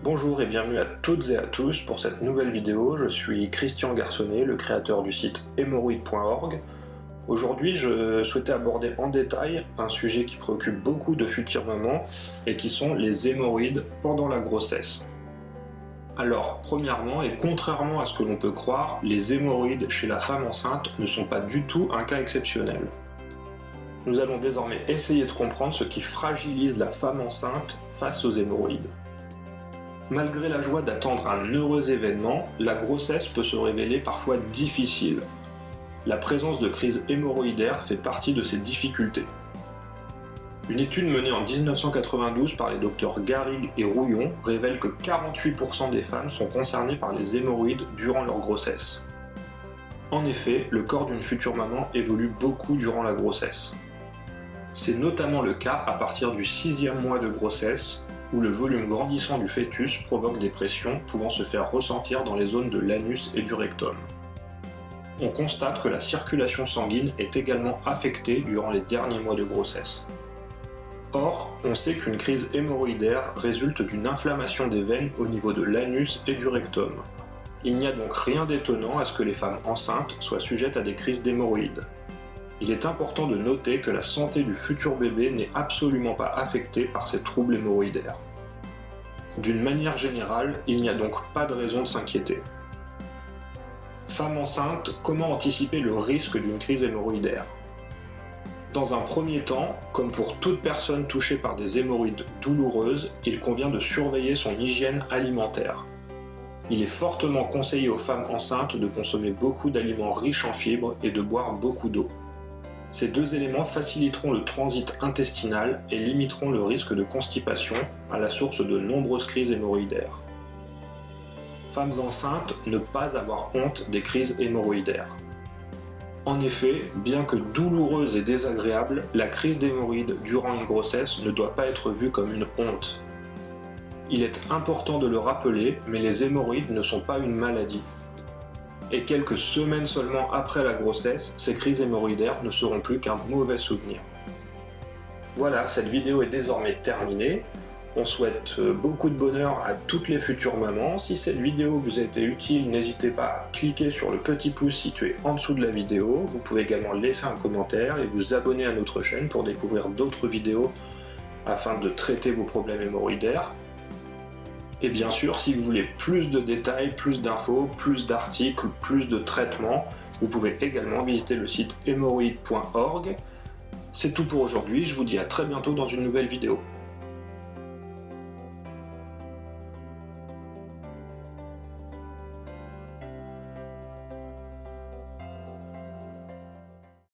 Bonjour et bienvenue à toutes et à tous pour cette nouvelle vidéo. Je suis Christian Garçonnet, le créateur du site hémorroïdes.org. Aujourd'hui, je souhaitais aborder en détail un sujet qui préoccupe beaucoup de futures mamans et qui sont les hémorroïdes pendant la grossesse. Alors, premièrement, et contrairement à ce que l'on peut croire, les hémorroïdes chez la femme enceinte ne sont pas du tout un cas exceptionnel. Nous allons désormais essayer de comprendre ce qui fragilise la femme enceinte face aux hémorroïdes. Malgré la joie d'attendre un heureux événement, la grossesse peut se révéler parfois difficile. La présence de crises hémorroïdaires fait partie de ces difficultés. Une étude menée en 1992 par les docteurs Garrigue et Rouillon révèle que 48% des femmes sont concernées par les hémorroïdes durant leur grossesse. En effet, le corps d'une future maman évolue beaucoup durant la grossesse. C'est notamment le cas à partir du 6e mois de grossesse, où le volume grandissant du fœtus provoque des pressions pouvant se faire ressentir dans les zones de l'anus et du rectum. On constate que la circulation sanguine est également affectée durant les derniers mois de grossesse. Or, on sait qu'une crise hémorroïdaire résulte d'une inflammation des veines au niveau de l'anus et du rectum. Il n'y a donc rien d'étonnant à ce que les femmes enceintes soient sujettes à des crises d'hémorroïdes. Il est important de noter que la santé du futur bébé n'est absolument pas affectée par ces troubles hémorroïdaires. D'une manière générale, il n'y a donc pas de raison de s'inquiéter. Femme enceinte, comment anticiper le risque d'une crise hémorroïdaire? Dans un premier temps, comme pour toute personne touchée par des hémorroïdes douloureuses, il convient de surveiller son hygiène alimentaire. Il est fortement conseillé aux femmes enceintes de consommer beaucoup d'aliments riches en fibres et de boire beaucoup d'eau. Ces deux éléments faciliteront le transit intestinal et limiteront le risque de constipation, à la source de nombreuses crises hémorroïdaires. Femmes enceintes, ne pas avoir honte des crises hémorroïdaires. En effet, bien que douloureuse et désagréable, la crise d'hémorroïdes durant une grossesse ne doit pas être vue comme une honte. Il est important de le rappeler, mais les hémorroïdes ne sont pas une maladie. Et quelques semaines seulement après la grossesse, ces crises hémorroïdaires ne seront plus qu'un mauvais souvenir. Voilà, cette vidéo est désormais terminée. On souhaite beaucoup de bonheur à toutes les futures mamans. Si cette vidéo vous a été utile, n'hésitez pas à cliquer sur le petit pouce situé en dessous de la vidéo. Vous pouvez également laisser un commentaire et vous abonner à notre chaîne pour découvrir d'autres vidéos afin de traiter vos problèmes hémorroïdaires. Et bien sûr, si vous voulez plus de détails, plus d'infos, plus d'articles, plus de traitements, vous pouvez également visiter le site hémorroïdes.org. C'est tout pour aujourd'hui, je vous dis à très bientôt dans une nouvelle vidéo.